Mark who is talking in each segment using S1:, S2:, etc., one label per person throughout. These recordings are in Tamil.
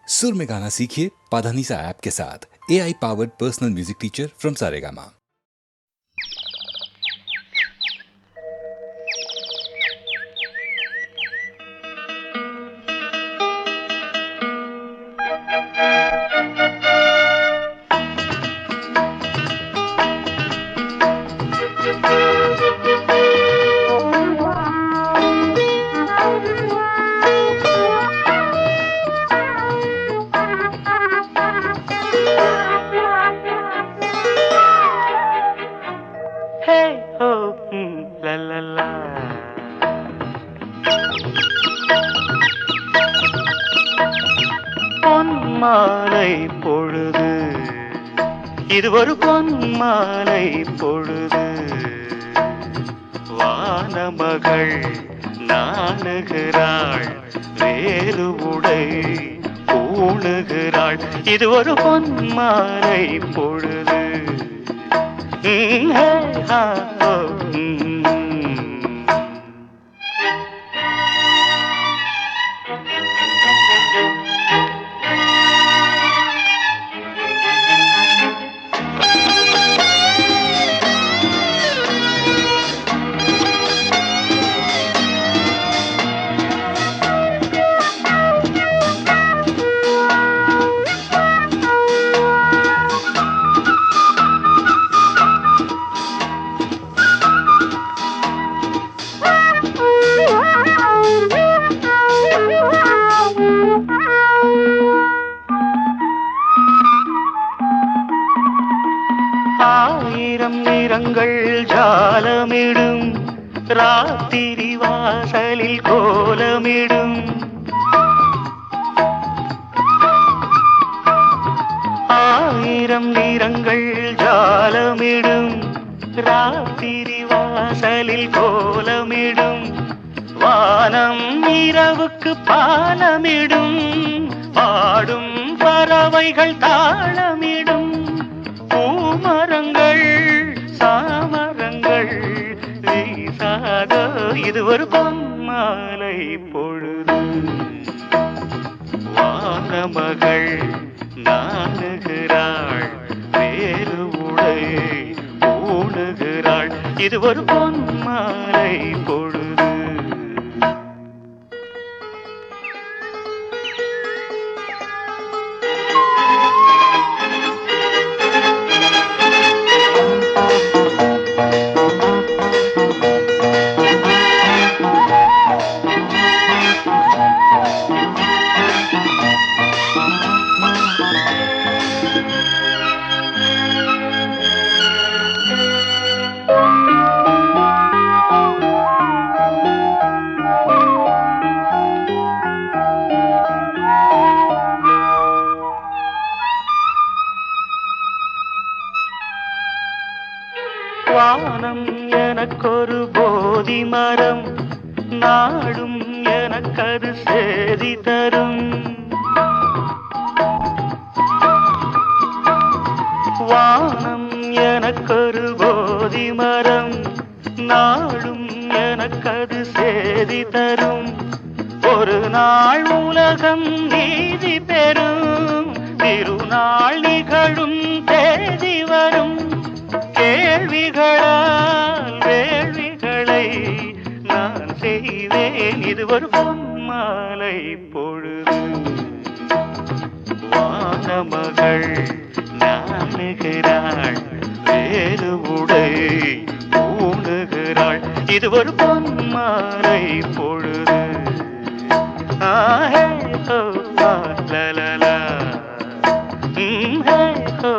S1: सुर में गाना सीखिए पाधानीसा ऐप के साथ। AI powered personal music teacher from Saregama.
S2: பொன்மாலை பொழுது, இது ஒரு பொன்மாலை பொழுது. வானமகள் நாணுகிறாள், வேறு உடை பூணுகிறாள். இது ஒரு பொன்மாலை பொழுது. ஆயிரம் நிறங்கள் ஜாலமிடும், ராத்திரி வாசலில் கோலமிடும். ஆயிரம் நிறங்கள் ஜாலமிடும், ராத்திரி வாசலில் கோலமிடும். வானம் இரவுக்கு பாலமிடும், பாடும் பறவைகள் தாளமிடும். பூமரங்கள் சாமரங்கள் வீசாத, இது ஒரு பொன்மாலை பொழுது. வானமகள் நாணுகிறாள், வேறு உடை பூணுகிறாள். இது ஒரு பொன்மாலை பொழுது. வானம் எனக்கொரு போதி மரம், நாடும் எனக்கது சேதி தரும். வானம் எனக்கொரு போதி மரம், நாடும் எனக்கது சேதி தரும். ஒரு நாள் உலகம் நீதி பெறும், திருநாள் நிகழும் தேதி வரும். கேள்விகளால் வேள்விகளை நான் செய்வேன், இது ஒரு பொன்மாலை பொழுது. வானமகள் நாணுகிறாள், வேறு உடை பூணுகிறாள். இது ஒரு பொன்மாலை பொழுது. ஆஹே ஹோ லலலா, ஹே ஹோ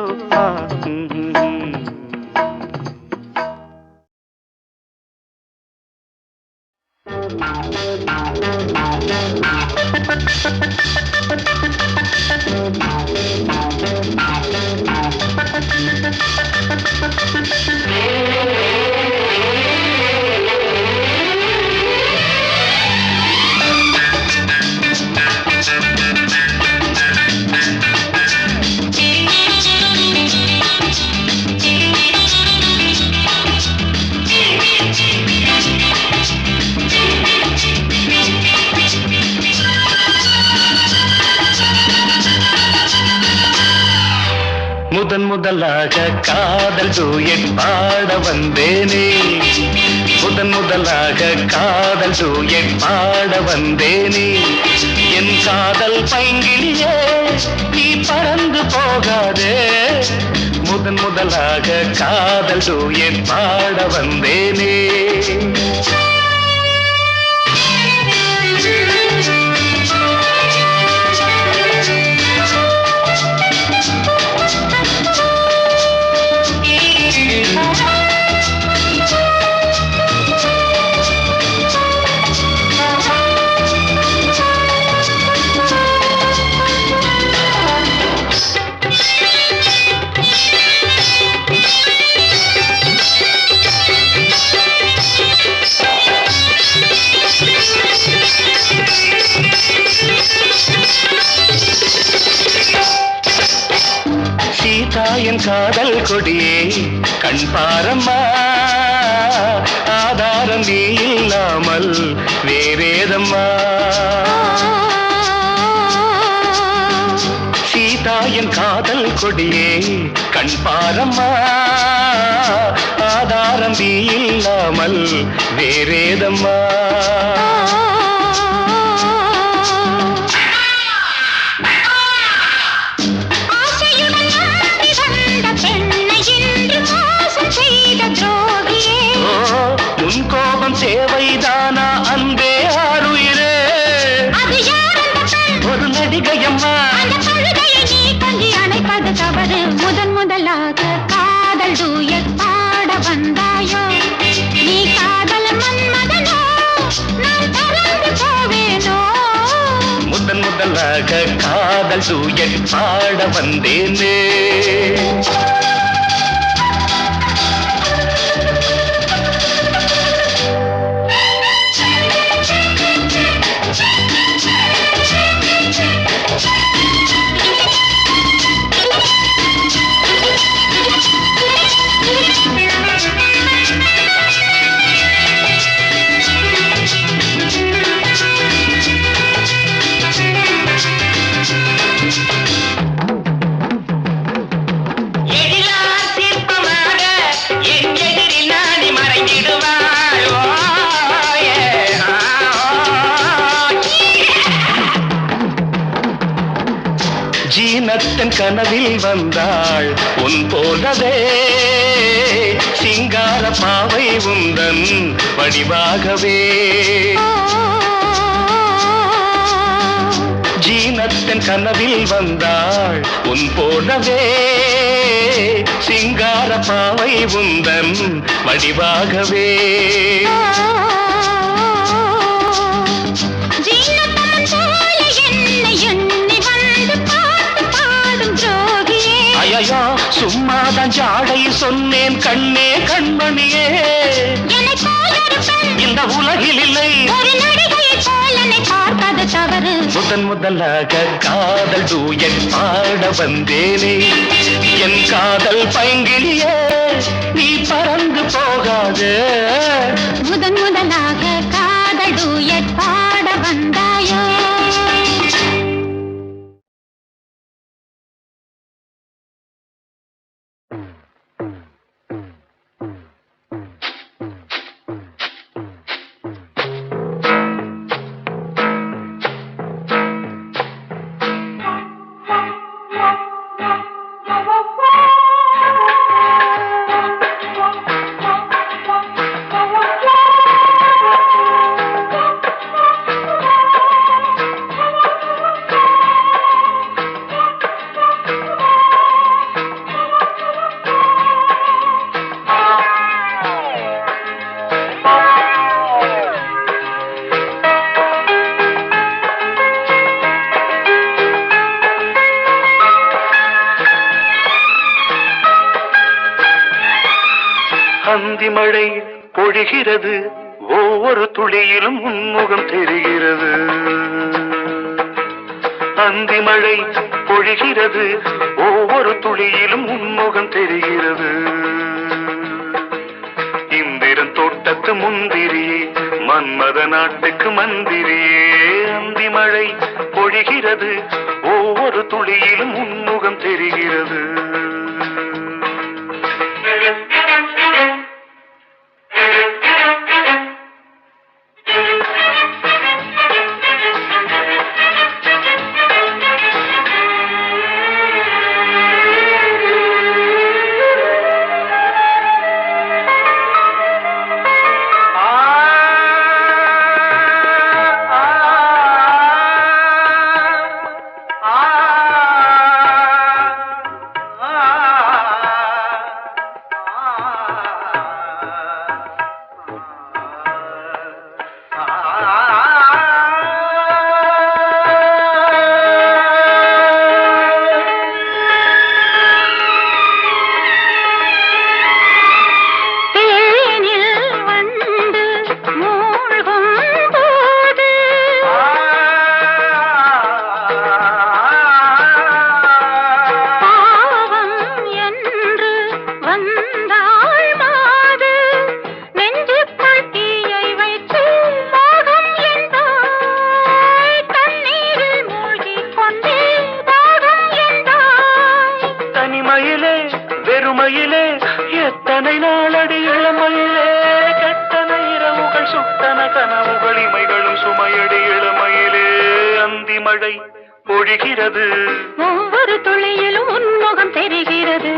S2: முதலாக காதல் டூயட் பாட வந்தேனே, முதலாக காதல் டூயட் பாட வந்தேனே. என் காதல் பைங்கிலியே நீ பறந்து போகாதே, முதலாக காதல் டூயட் பாட வந்தேனே. என் காதல் கொடியே கண் பாரம்மா, ஆதாரம் நீ இல்லாமல் வேறேதம்மா. சீதா என் காதல் கொடியே கண் பாரம்மா, ஆதாரம் நீ இல்லாமல் வேறேதம்மா. சேவைதானா அன்பே ஆருயிரே, ஒரு நடிகையம்மா.
S3: நீ கொஞ்சி அணைப்பது தவறு, முதலாக காதல் டூயட் பாட வந்தாயோ. நீ காதல் மன்மதனோ, நான் பறந்து போவேனோ.
S2: முதலாக காதல் டூயட் பாட வந்தேனே. ஜீனத்தன் கனவில் வந்தாள் உன் போலவே, சிங்கார பாவை உந்தன் வடிவாகவே. ஜீனத்தன் கனவில் வந்தாள் உன் போலவே, சிங்கார பாவை உந்தன் வடிவாகவே. ஐயா சும்மாதான் ஜாடை சொன்னேன் கண்ணே கண்மணியே, இந்த உலகில் இல்லை முதலாக காதல் டூயட் பாட வந்தேனே. என் காதல் பைங்கிலியே நீ பறந்து போகாது,
S3: முதலாக காதல் டூயட் பாட வந்தாயோ.
S2: அந்தி மழை பொழிகிறது, ஒவ்வொரு துளியிலும் உன்முகம் தெரிகிறது. அந்தி மழை பொழிகிறது, ஒவ்வொரு துளியிலும் உன்முகம் தெரிகிறது. இந்திரன் தோட்டத்து முந்திரியே, மன்மத நாட்டுக்கு மந்திரியே. அந்தி மழை பொழிகிறது, ஒவ்வொரு துளியிலும் உன்முகம் தெரிகிறது. பொழிகிறது.
S3: ஒவ்வொரு துளியிலும் உன்முகம் தெரிகிறது.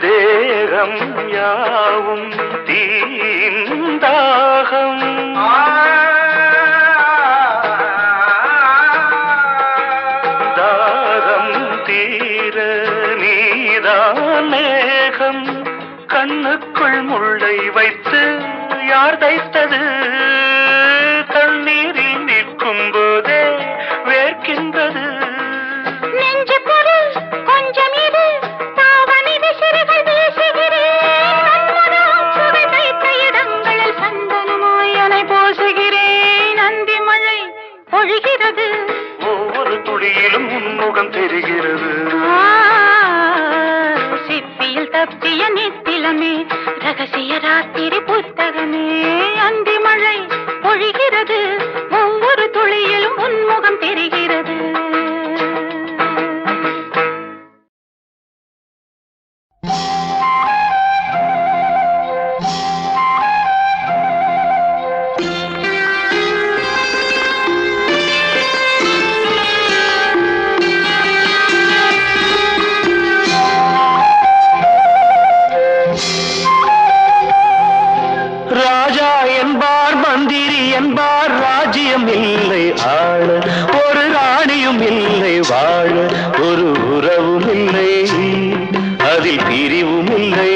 S2: தேகம் யாவும் தீந்தாகம் தாகம் தீர நீதான் மேகம். கண்ணுக்குள் முள்ளை வைத்து யார் தைத்தது? தண்ணீரில் நிற்கும் போதே வேர்க்கின்றது.
S3: நெஞ்சு பொருள் கொஞ்சம் இரு, தாவணி விசிறிகள் வீசுகிறேன். நன்மனம் சுவை தைத்த இடங்களில் சந்தனமாய் அலை போசுகிறேன். அந்தி மழை பொழிகிறது.
S2: ஒவ்வொரு துளியிலும் உன்முகம் தெரிகிறது.
S3: சிப்பியில் தப்பிய நித்திலமே, ரகசிய ராத்திரி புத்தகமே. அந்தி மழை பொழிகிறது. ஒவ்வொரு துளியிலும் உன்முகம் தெரிகிறது.
S2: ராஜா என்பார் மந்திரி என்பார் ராஜ்யம் இல்லை ஆள, ஒரு ராணியும் இல்லை வாழ, ஒரு உறவும் இல்லை, அதில் பிரிவும் இல்லை.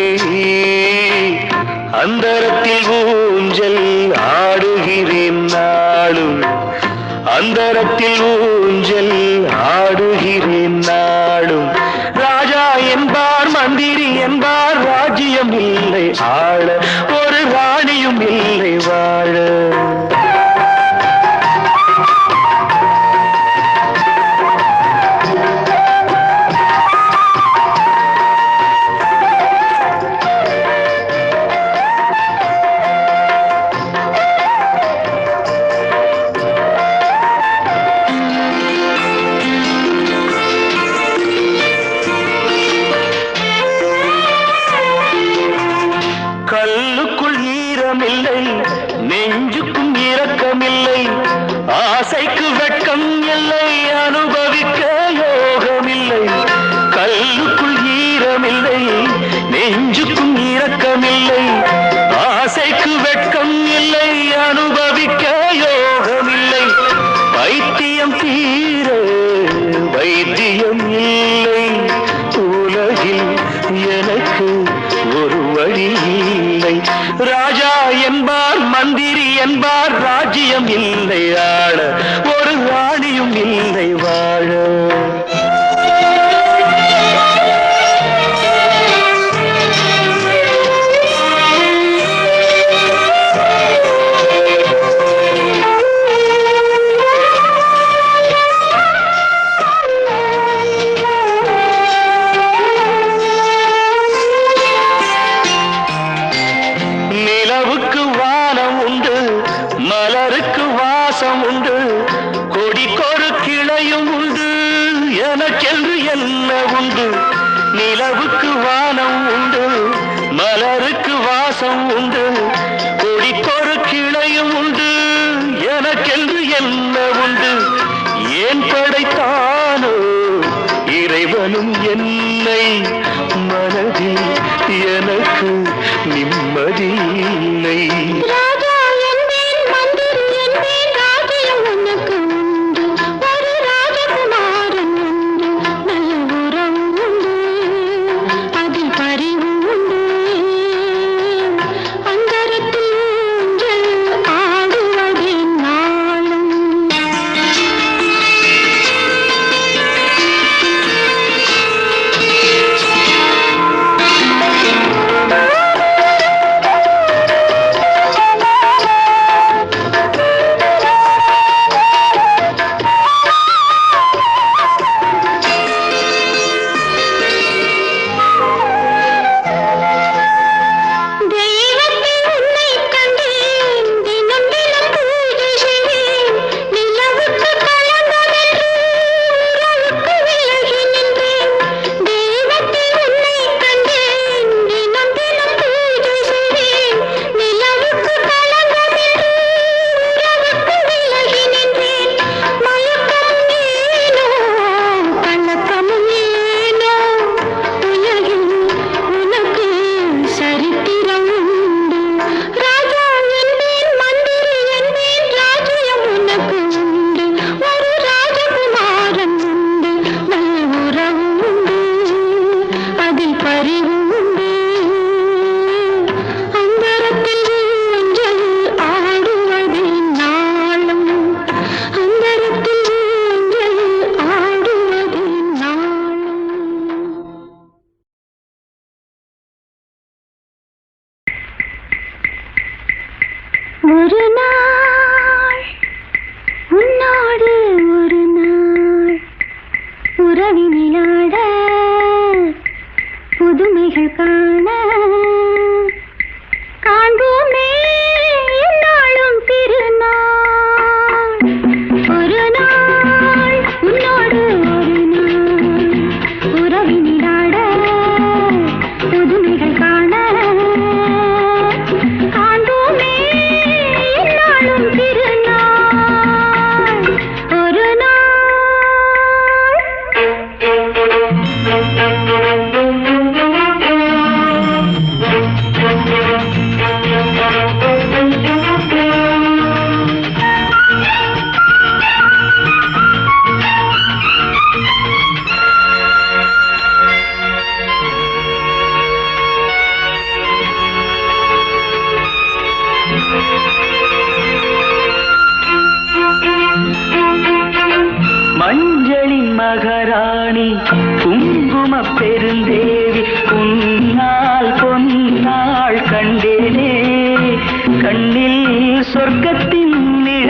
S2: அந்தரத்தில் ஊஞ்சல் ஆடுகிறேன் நாளும், அந்தரத்தில் ஊஞ்சல் ஆடுகிறேன் நாளும். ராஜா என்பார் மந்திரி என்பார் ராஜ்யம் இல்லை ஆள, ஒரு ராணியும் இல்லை வாழ. கல்லுக்குள் ஈரமில்லை, நெஞ்சுக்கும் இரக்கமில்லை, ஆசைக்கு வெட்கம் இல்லை, அனுபவிக்க யோகமில்லை. கல்லுக்குள் ஈரமில்லை, நெஞ்சுக்கும் இரக்கமில்லை, ஆசைக்கு வெட்கம் இல்லை, அனுபவிக்க யோகமில்லை. பைத்தியம் தீர வைத்தியம் இல்லை, உலகில் எனக்கு ஒரு வழி இல்லை. ராஜா என்பார் மந்திரி என்பார் ராஜ்யம் இல்லை ஆள, ஒரு ராணியும் இல்லை வாழ. நிலவுக்கு வானம் உண்டு, மலருக்கு வாசம் உண்டு, கொடிக்கொரு கிளையும் உண்டு, எனக்கென்று என்ன உண்டு? நிலவுக்கு வானம் உண்டு, மலருக்கு வாசம் உண்டு, கொடிக்கொரு கிளையும் உண்டு, எனக்கென்று என்ன உண்டு? ஏன் படைத்தானோ இறைவனும் என்னை, மனதில் எனக்கு நிம்மதி இல்லை.
S3: ராஜா என்பேன், மந்திரி என்பேன், ராஜ்யம் உனக்கு உண்டு, ஒரு ராஜகுமாரன் உண்டு, நல்ல உறவு உண்டு, அதில் பரிவு உண்டு. அந்தரத்தில் ஊஞ்சல் ஆடுவதே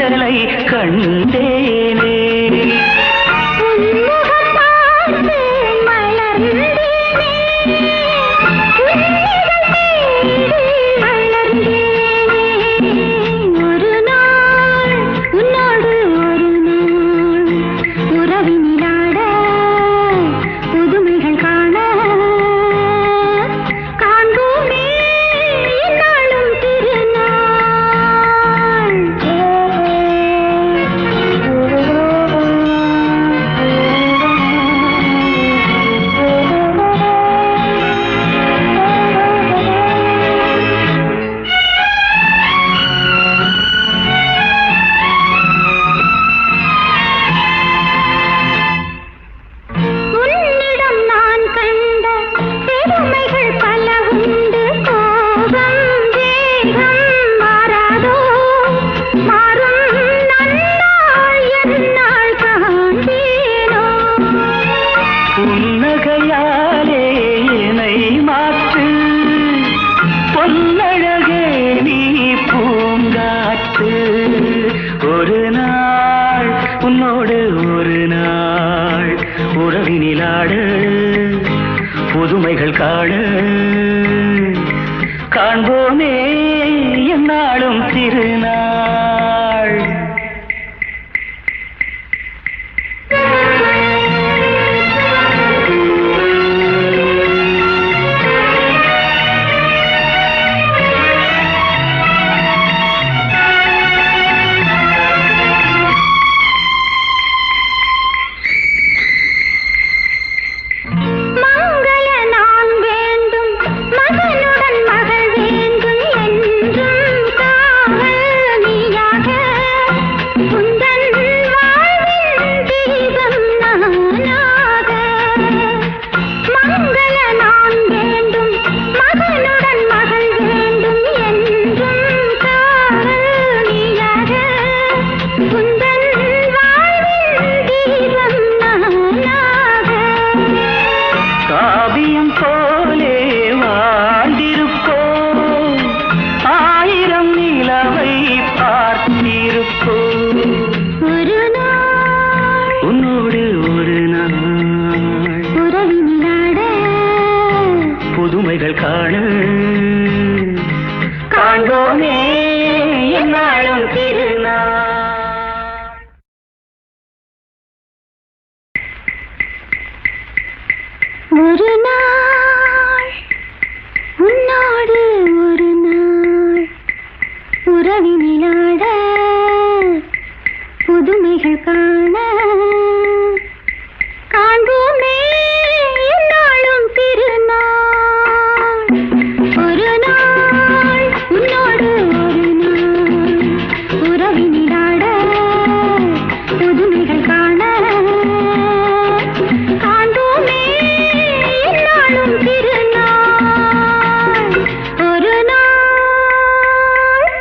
S2: நிழலை கண்டேனே.
S3: உன்முகம் பார்த்து மலர்ந்தேனே, உன்னிதழ் தேடி மலர்ந்தேனே. ஒரு நாள் உன்னோடு ஒரு நாள் உறவினிலாட புதுமைகள் காண காண்போமே என்னாலும் உன்னிடம் நான் கண்ட பெருமைகள் பல உண்டு. கோபம் வேகம் மாறாதோ, மாறும் நன்னாள் எந்நாள் காண்பேனோ.
S2: புன்னகையாலே என்னை மாற்று, பொன்னழகே நீ பூங்காற்று. ஒரு நாள் உன்னோடு ஒரு நாள் உறவினிலாட புதுமைகள் காண காண்போமே என்னாலும் திருநாள்.
S3: மங்கள நான் வேண்டும், மகனுடன் மகள் வேண்டும், என்றும் காவல் நீயாக. உந்தன் வாழ்வின் தீபம் நானாக. மங்கள நான் வேண்டும், மகனுடன் மகள் வேண்டும், என்றும் காவல் நீயாக. உந்தன் வாழ்வின் தீபம் நானாக.
S2: காவியம் போலே வாழ்ந்திருப்போம், ஆயிரம் நிலவை பார்த்திருப்போம்.
S3: ஒரு நாள்
S2: உன்னோடு ஒரு நாள்
S3: உறவினிலாட
S2: புதுமைகள் காண காண்போமே என்னாலும் திருநாள்.
S3: ஒரு நாள் உன்னோடு ஒரு நாள் உறவினிலாட புதுமைகள் காண காண்போமே என்னாலும் திருநாள். ஒரு நாள் உன்னோடு ஒரு நாள் உறவினிலாட புதுமைகள் காண காண்போமே என்னாலும் திருநாள். ஒரு நாள்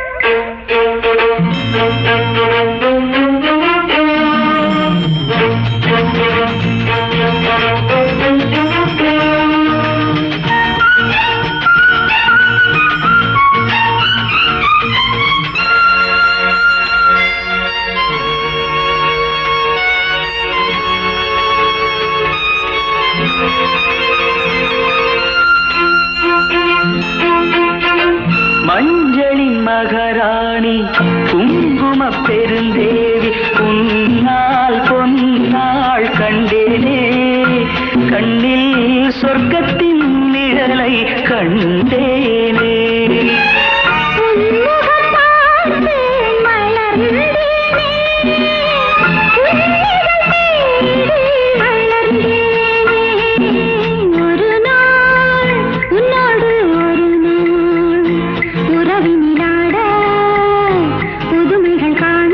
S2: மஞ்சளின் மகராணி குங்கும பெருந்தேவி, உன்னால் பொன்னாள் கண்டேனே. கண்ணில் சொர்க்கத்தின் நிழலை கண்டேனே.
S3: உன்முகம் பார்த்து மலர்ந்தேனே, உன்னிதழ் தேடி மலர்ந்தேனே. ஒரு நாள் உன்னோடு ஒரு நாள் உறவினிலாட புதுமைகள் காண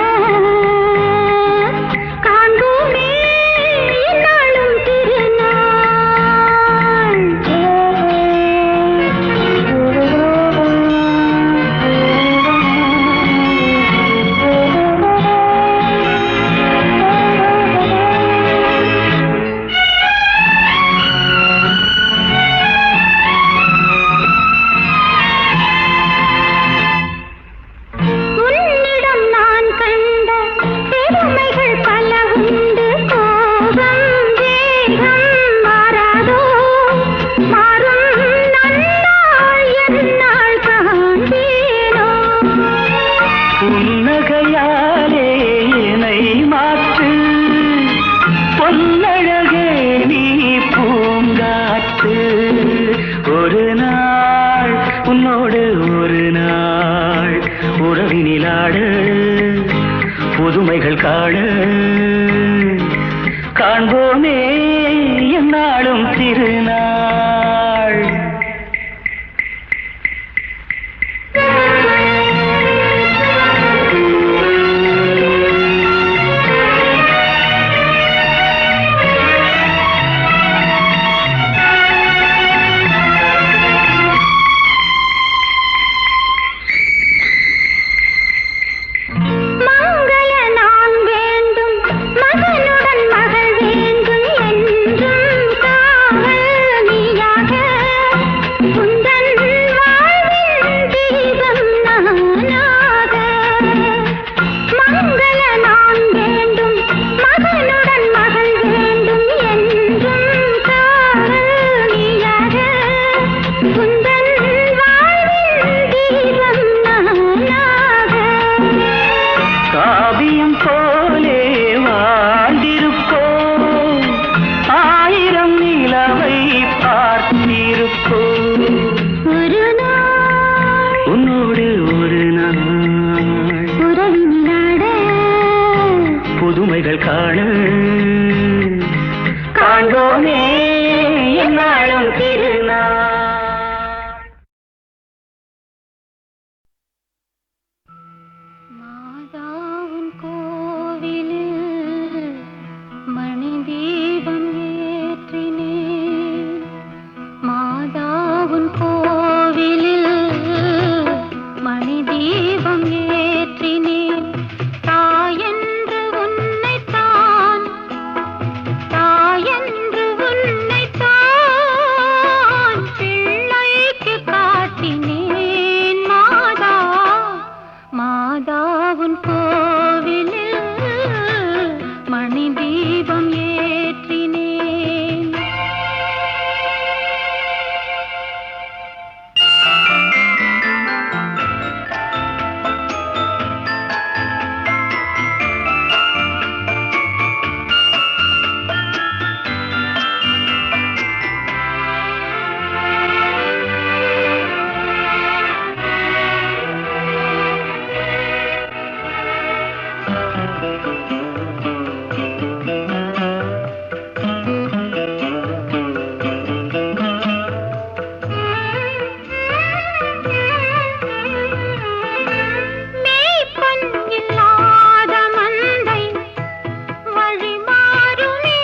S3: காண்போமே என்னாலும் திருநாள்.
S2: புதுமைகள் காண காண்போமே என்னாலும் திருநாள். புதுமைகள் காண காண்போமே என்னாலும் திருநாள்.
S3: மாதாவின் கோவிலில் மணி தீபம் ஏற்றினேன். மாதாவின் கோவிலில் மணி தீபம் ஏற்றினேன். தாயென்று உன்னைத்தான், தாயென்று உன்னைத்தான் பிள்ளைக்கு காட்டினேன். மாதா, மாதாவின் கோவிலில் மணி தீபம் ஏற்றினேன். மேய்ப்பன் இல்லாத மந்தை வழி மாறுமே.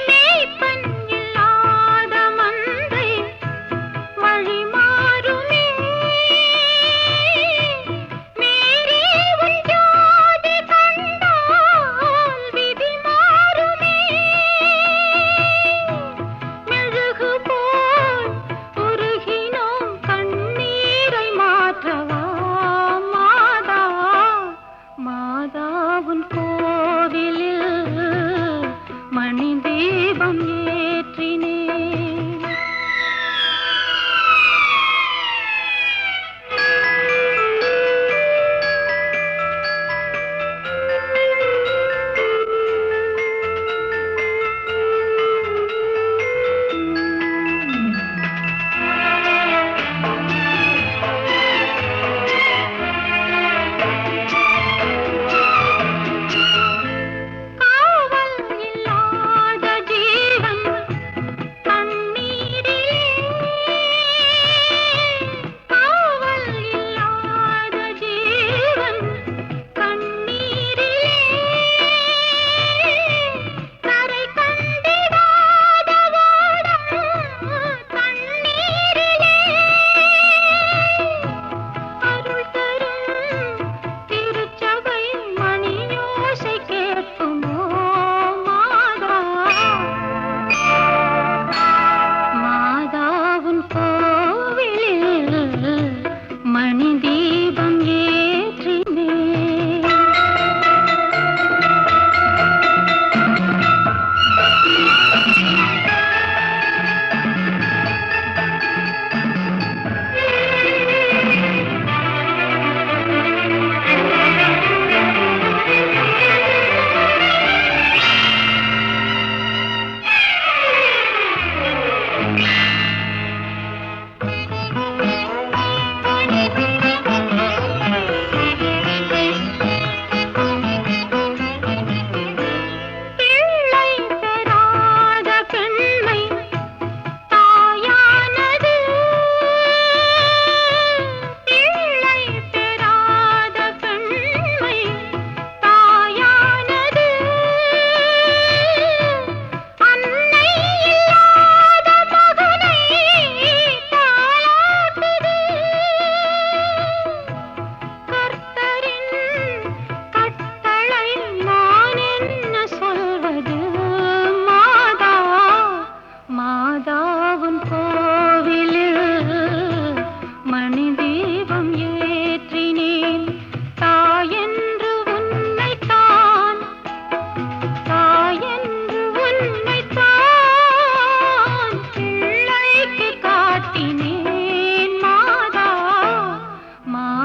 S3: மேய்ப்பன் இல்லாத மந்தை வழி மாறுமே.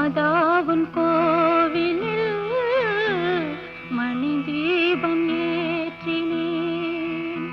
S3: மாதாவுன் கோவிலில் மணி தீபம் ஏற்றினேன்.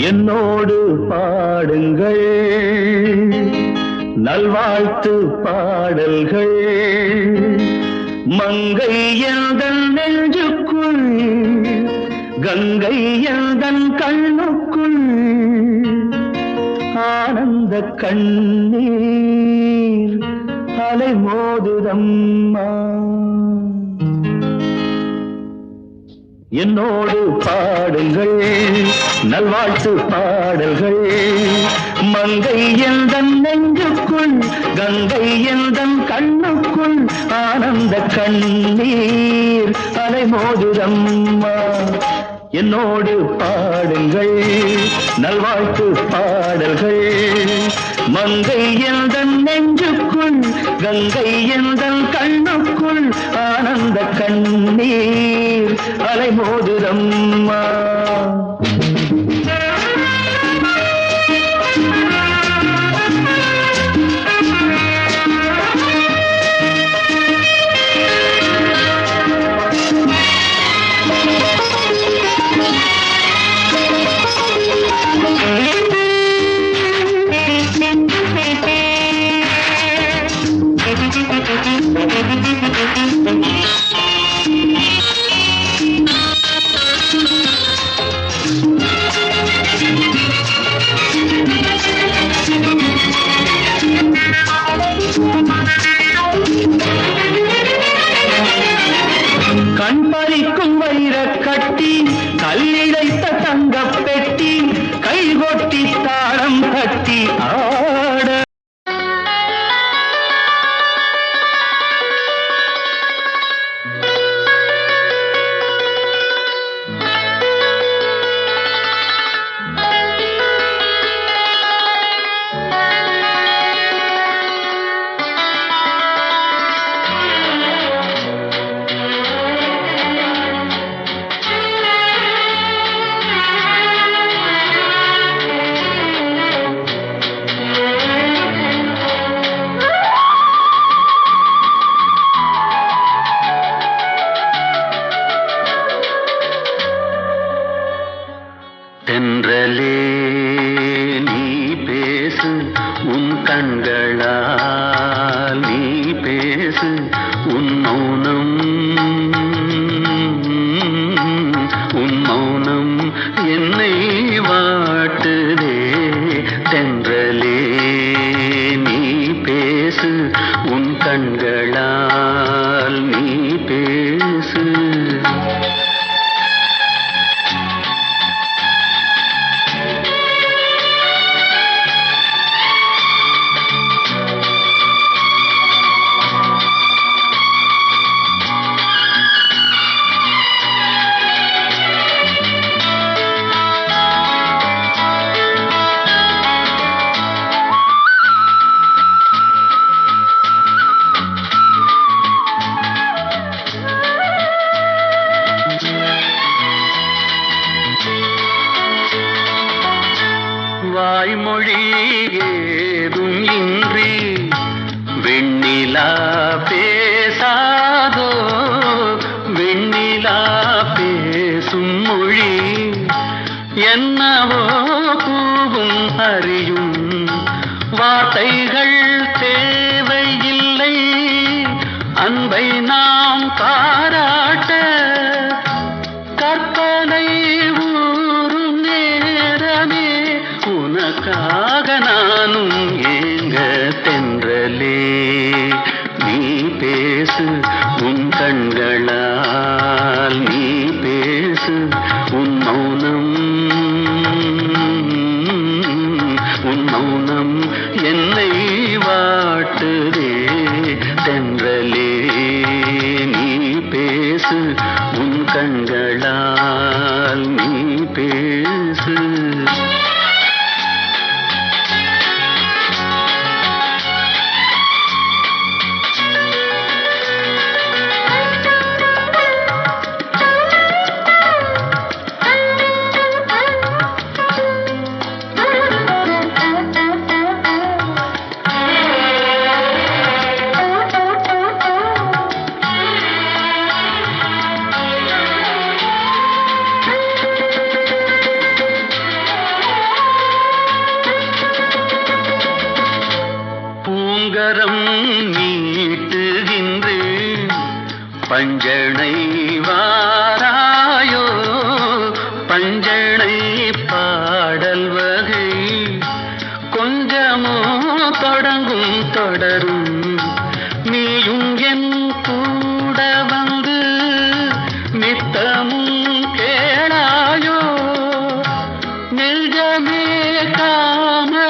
S4: என்னோடு பாடுங்கள் நல்வாழ்த்து பாடல்கள் மங்கை எந்தன் நெஞ்சுக்குள் கங்கை எந்தன் கண்ணுக்குள் ஆனந்த கண்ணீர் அலை மோதுதம்மா என்னோடு பாடுங்கள் நல்வாழ்த்து பாடல்கள் மங்கை எந்தன் நெஞ்சுக்குள் கங்கை எந்தன் கண்ணுக்குள் ஆனந்த கண்ணீர் அலை மோதுதம்மா என்னோடு பாடுங்கள் நல்வாழ்த்து பாடல்கள் மங்கை எந்தன் நெஞ்சுக்குள் கங்கை எந்தன் கண்ணுக்குள் ஆனந்த கண்ணீர் அலை மோதுதம்மா கண் பறிக்கும் வைர கட்டி கல்லிழைத்த தங்கப் பெட்டி கைகொட்டி தாளம் கட்டி ஆட தென்றலே நீ பேசு உன் கண்களால் நீ பேசு உன் மௌனம் என்னை வாட்டுதே தென்றலே நீ பேசு உன் கண்களால் நீ பேசு வாய்மொழி ஏதும் இன்றி வெண்ணிலா பேசாதோ வெண்ணிலா பேசும் மொழி என்னவோ பூவும் அறியும் வார்த்தைகள் தேவையில்லை அன்பை நாம் பாராட்ட கற்பனை ஊரும் நேரமே உனக்காக நானும் ஏங்க தென்றலே நீ பேசு உன் கண்களால் நீ பேசு உன் மௌனம் என்னை வாட்டுதே தென்றலே நீ பேசு உன் கண்களால் நீ பேசு கரம் நீட்டுகின்றேன் பஞ்சனை வாராயோ பஞ்சனை பாடல் வகை கொஞ்சமோ தொடங்கும் தொடரும் நீயும் என் கூட வந்து நித்தமும் கேளாயோ நெஞ்சமே காமதேவனால்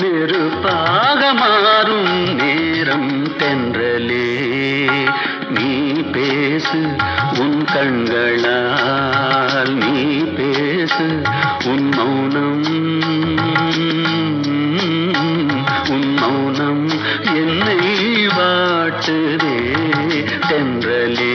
S4: நெருப்பாக மாறும் நேரம் தென்றலே நீ பேசு உன் கண்களால் நீ பேசு உன் மௌனம் என்னை வாட்டுதே தென்றலே